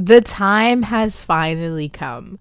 The time has finally come.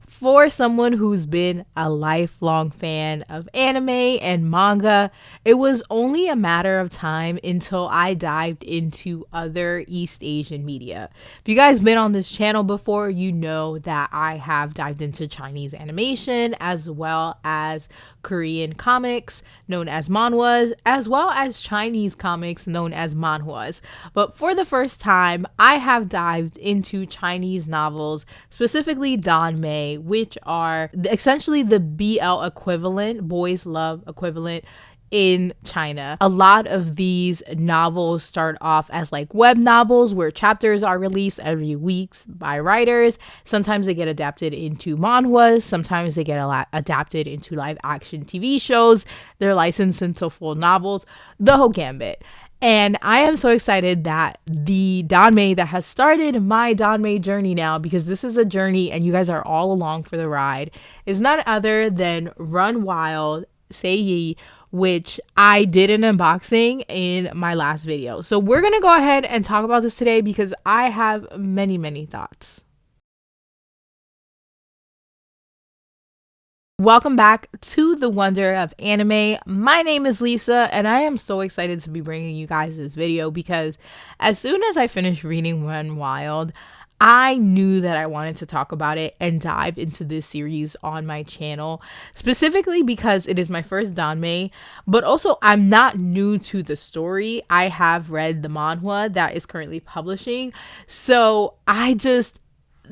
For someone who's been a lifelong fan of anime and manga, it was only a matter of time until I dived into other East Asian media. If you guys been on this channel before, you know that I have dived into Chinese animation as well as Korean comics known as manhwas, as well as Chinese comics known as manhuas. But for the first time, I have dived into Chinese novels, specifically Danmei, which are essentially the BL equivalent, boys love equivalent in China. A lot of these novels start off as like web novels where chapters are released every week by writers. Sometimes they get adapted into manhwas. Sometimes they get adapted into live action TV shows. They're licensed into full novels, the whole gambit. And I am so excited that the Danmei that has started my Danmei journey now, because this is a journey and you guys are all along for the ride, is none other than Run Wild, Say Ye, which I did an unboxing in my last video. So we're going to go ahead and talk about this today because I have many thoughts. Welcome back to the wonder of anime. My name is Lisa and I am so excited to be bringing you guys this video because as soon as I finished reading Run Wild, I knew that I wanted to talk about it and dive into this series on my channel, specifically because it is my first Danmei, but also I'm not new to the story. I have read the manhwa that is currently publishing, so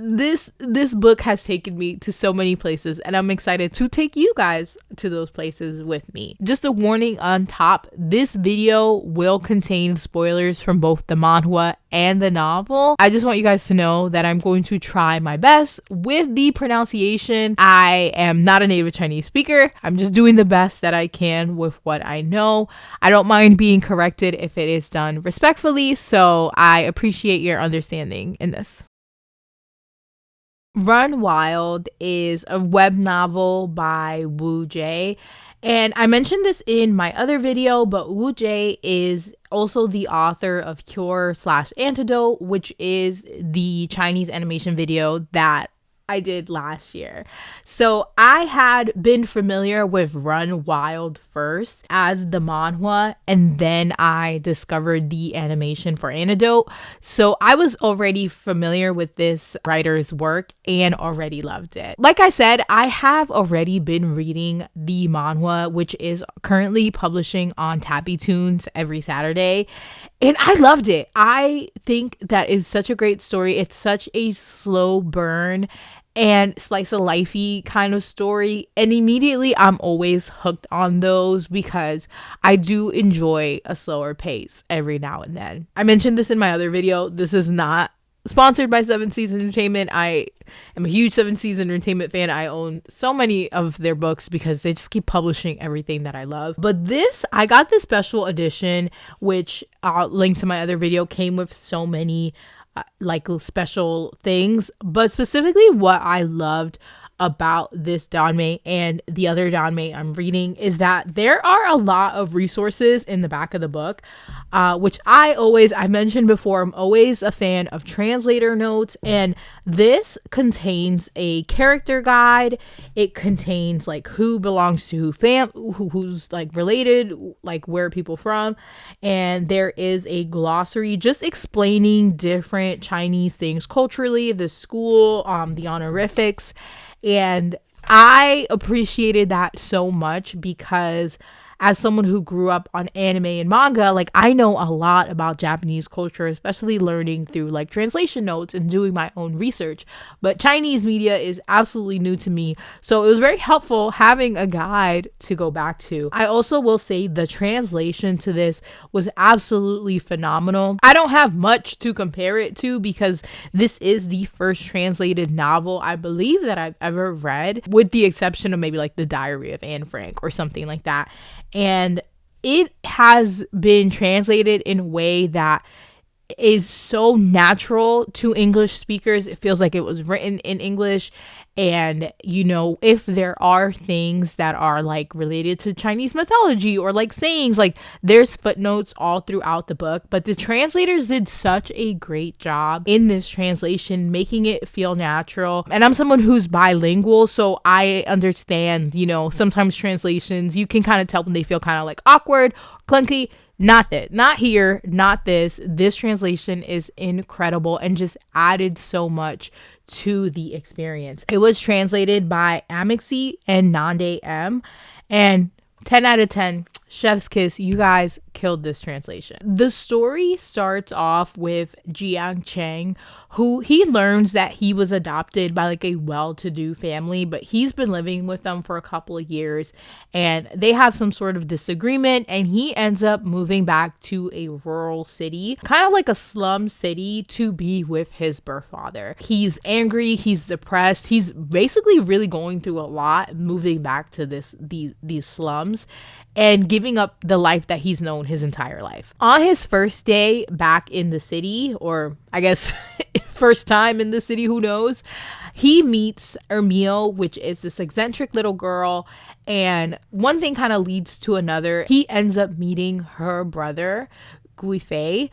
this book has taken me to so many places and I'm excited to take you guys to those places with me. Just a warning on top, this video will contain spoilers from both the manhwa and the novel. I just want you guys to know that I'm going to try my best with the pronunciation. I am not a native Chinese speaker. I'm just doing the best that I can with what I know. I don't mind being corrected if it is done respectfully, so I appreciate your understanding in this. Run Wild is a web novel by Wu Zhe, and I mentioned this in my other video, but Wu Zhe is also the author of Cure/Antidote, which is the Chinese animation video that I did last year. So I had been familiar with Run Wild first as the manhwa, and then I discovered the animation for Antidote. So I was already familiar with this writer's work and already loved it. Like I said, I have already been reading the manhwa, which is currently publishing on Tappy Tunes every Saturday. And I loved it. I think that is such a great story. It's such a slow burn and slice of lifey kind of story, and immediately I'm always hooked on those because I do enjoy a slower pace every now and then. I mentioned this in my other video. This is not sponsored by Seven Seas Entertainment. I am a huge Seven Seas Entertainment fan. I own so many of their books because they just keep publishing everything that I love. But this, I got this special edition, which I'll link to my other video, came with so many like special things, but specifically what I loved about this Danmei and the other Danmei I'm reading is that there are a lot of resources in the back of the book, which I mentioned before, I'm always a fan of translator notes, and this contains a character guide. It contains like who belongs to who, who's like related, like where are people from, and there is a glossary just explaining different Chinese things culturally, the school, the honorifics. And I appreciated that so much because as someone who grew up on anime and manga, like I know a lot about Japanese culture, especially learning through like translation notes and doing my own research. But Chinese media is absolutely new to me. So it was very helpful having a guide to go back to. I also will say the translation to this was absolutely phenomenal. I don't have much to compare it to because this is the first translated novel I believe that I've ever read, with the exception of maybe like The Diary of Anne Frank or something like that. And it has been translated in a way that is so natural to English speakers. It feels like it was written in English. And, you know, if there are things that are like related to Chinese mythology or like sayings, like there's footnotes all throughout the book. But the translators did such a great job in this translation, making it feel natural. And I'm someone who's bilingual, so I understand, you know, sometimes translations, you can kind of tell when they feel kind of like awkward, clunky. Not that, not here, not this. This translation is incredible and just added so much to the experience. It was translated by Amixi and Nande M. And 10 out of 10, chef's kiss. You guys killed this translation. The story starts off with Jiang Cheng, who he learns that he was adopted by like a well-to-do family, but he's been living with them for a couple of years and they have some sort of disagreement, and he ends up moving back to a rural city, kind of like a slum city, to be with his birth father. He's angry, he's depressed, he's basically really going through a lot moving back to these slums and giving up the life that he's known his entire life. On his first day back in the city, or I guess first time in the city, who knows, he meets Ermil, which is this eccentric little girl, and one thing kind of leads to another. He ends up meeting her brother, Guifei,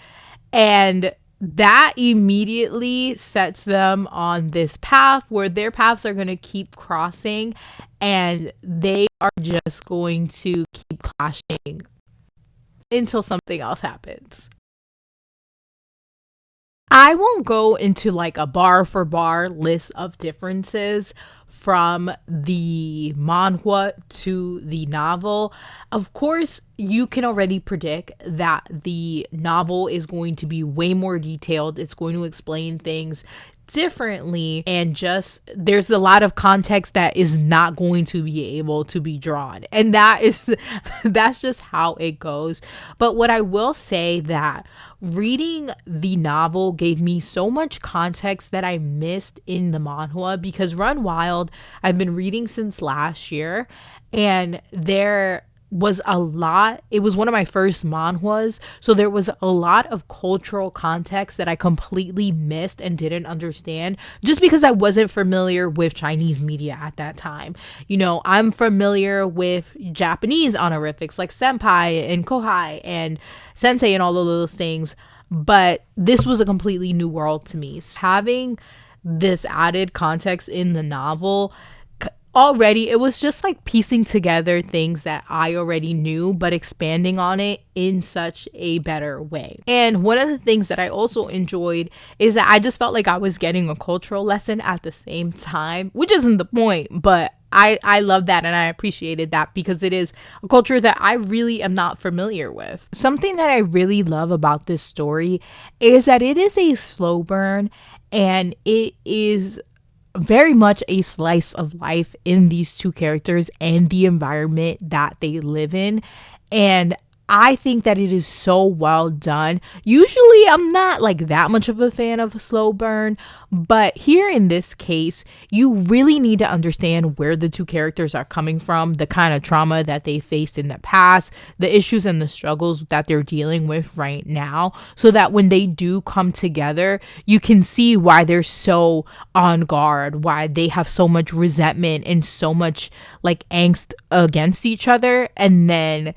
and that immediately sets them on this path where their paths are going to keep crossing and they are just going to keep clashing until something else happens. I won't go into like a bar for bar list of differences from the manhua to the novel. Of course, you can already predict that the novel is going to be way more detailed. It's going to explain things differently, and just there's a lot of context that is not going to be able to be drawn, and that's just how it goes. But what I will say, that reading the novel gave me so much context that I missed in the manhua, because Run Wild I've been reading since last year, and there was a lot. It was one of my first manhwas, so there was a lot of cultural context that I completely missed and didn't understand just because I wasn't familiar with Chinese media at that time. You know, I'm familiar with Japanese honorifics like senpai and kohai and sensei and all of those things, but this was a completely new world to me. Having this added context in the novel, already it was just like piecing together things that I already knew, but expanding on it in such a better way. And one of the things that I also enjoyed is that I just felt like I was getting a cultural lesson at the same time, which isn't the point, but I love that and I appreciated that because it is a culture that I really am not familiar with. Something that I really love about this story is that it is a slow burn, and it is very much a slice of life in these two characters and the environment that they live in. And I think that it is so well done. Usually I'm not like that much of a fan of a slow burn, but here in this case, you really need to understand where the two characters are coming from, the kind of trauma that they faced in the past, the issues and the struggles that they're dealing with right now, so that when they do come together, you can see why they're so on guard, why they have so much resentment and so much like angst against each other. And then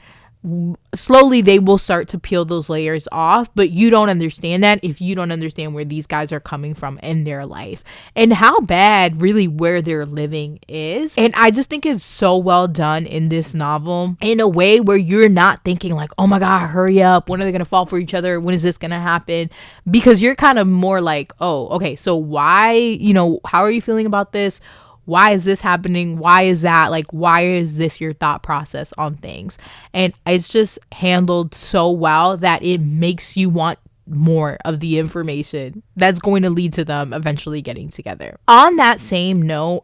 slowly they will start to peel those layers off, but you don't understand that if you don't understand where these guys are coming from in their life and how bad really where they're living is. And I just think it's so well done in this novel in a way where you're not thinking like, oh my god, hurry up, when are they gonna fall for each other, when is this gonna happen, because you're kind of more like, oh, okay, so why, you know, how are you feeling about this? Why is this happening? Why is that? Like, why is this your thought process on things? And it's just handled so well that it makes you want more of the information that's going to lead to them eventually getting together. On that same note,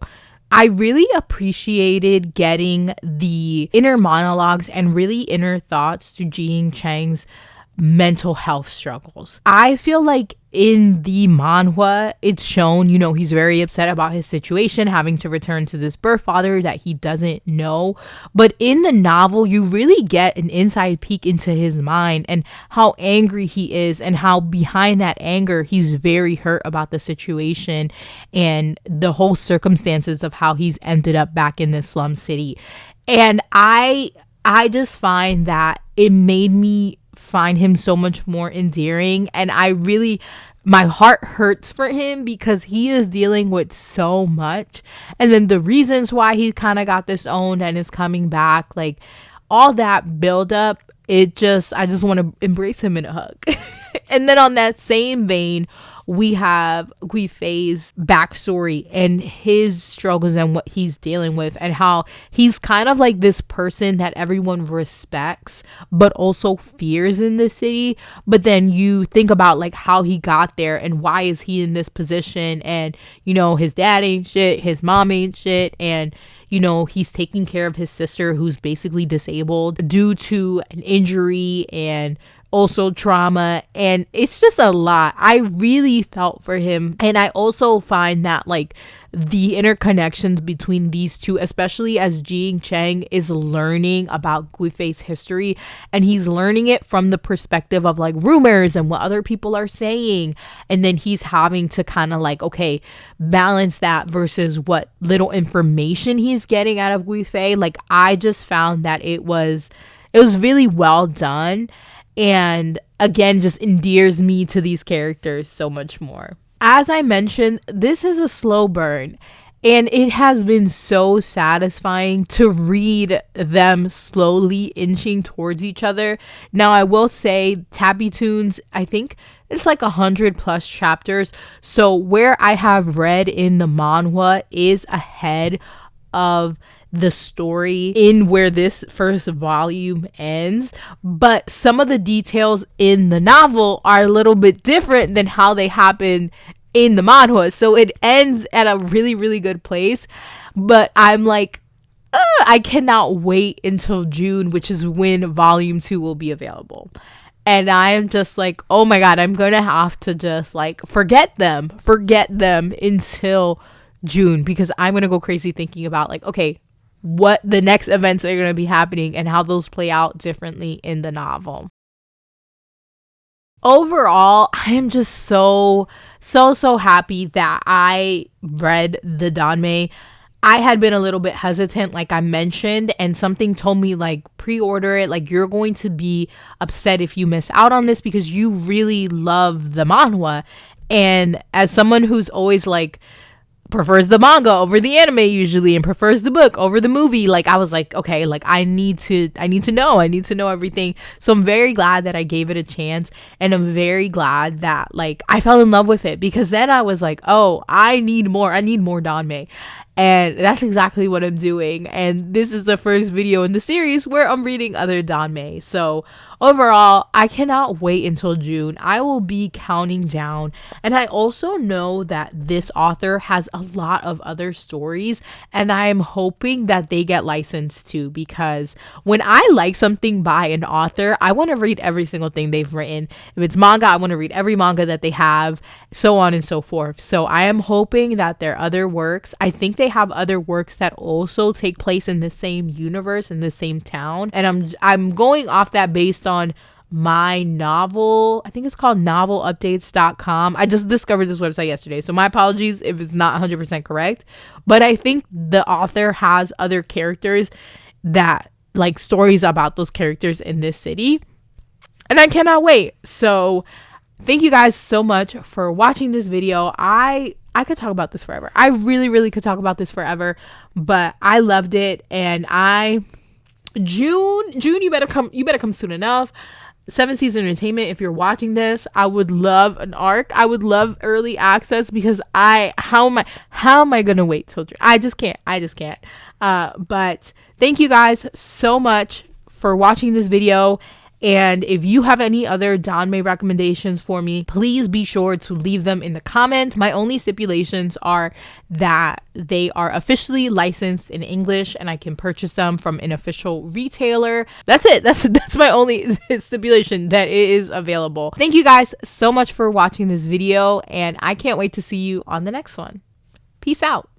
I really appreciated getting the inner monologues and really inner thoughts to Jiang Cheng's mental health struggles. I feel like in the manhwa, it's shown, you know, he's very upset about his situation, having to return to this birth father that he doesn't know. But in the novel, you really get an inside peek into his mind and how angry he is, and how behind that anger, he's very hurt about the situation and the whole circumstances of how he's ended up back in this slum city. And I just find that it made me find him so much more endearing, and my heart hurts for him because he is dealing with so much, and then the reasons why he kind of got disowned and is coming back, like all that build up, I just want to embrace him in a hug. And then on that same vein, we have Gui Fei's backstory and his struggles and what he's dealing with, and how he's kind of like this person that everyone respects but also fears in the city. But then you think about like how he got there and why is he in this position, and you know, his dad ain't shit, his mom ain't shit, and you know, he's taking care of his sister who's basically disabled due to an injury and also trauma, and it's just a lot. I really felt for him, and I also find that like the interconnections between these two, especially as Jing Cheng is learning about Gui Fei's history, and he's learning it from the perspective of like rumors and what other people are saying, and then he's having to kind of like, okay, balance that versus what little information he's getting out of Gui Fei. Like I just found that it was really well done, and again just endears me to these characters so much more. As I mentioned, this is a slow burn, and it has been so satisfying to read them slowly inching towards each other. Now I will say Tappy Tunes, I think it's like 100+ chapters, so where I have read in the manhwa is ahead of the story in where this first volume ends, but some of the details in the novel are a little bit different than how they happen in the manhwa, so it ends at a really, really good place. But I'm like, I cannot wait until June, which is when volume 2 will be available. And I'm just like, oh my god, I'm gonna have to just like forget them until June, because I'm gonna go crazy thinking about like, okay, what the next events are going to be happening and how those play out differently in the novel. Overall, I am just so happy that I read the Danmei. I had been a little bit hesitant, like I mentioned, and something told me like pre-order it, like you're going to be upset if you miss out on this because you really love the manhwa. And as someone who's always like prefers the manga over the anime usually and prefers the book over the movie, like I was like, okay, like I need to know everything. So I'm very glad that I gave it a chance, and I'm very glad that like I fell in love with it, because then I was like, oh, I need more Danmei. And that's exactly what I'm doing. And this is the first video in the series where I'm reading other Danmei. So overall, I cannot wait until June. I will be counting down. And I also know that this author has a lot of other stories, and I am hoping that they get licensed too, because when I like something by an author, I want to read every single thing they've written. If it's manga, I want to read every manga that they have, so on and so forth. So I am hoping that their other works, I think they have other works that also take place in the same universe, in the same town, and I'm going off that based on my novel. I think it's called novelupdates.com. I just discovered this website yesterday, so my apologies if it's not 100% correct, but I think the author has other characters that like stories about those characters in this city, and I cannot wait. So thank you guys so much for watching this video. I could talk about this forever. I really could talk about this forever, but I loved it. And June, you better come soon enough. 7 Seas Entertainment, if you're watching this, I would love an arc. I would love early access, because how am I gonna wait till June? I just can't. But thank you guys so much for watching this video. And if you have any other Danmei recommendations for me, please be sure to leave them in the comments. My only stipulations are that they are officially licensed in English and I can purchase them from an official retailer. That's it. That's my only stipulation, that it is available. Thank you guys so much for watching this video, and I can't wait to see you on the next one. Peace out.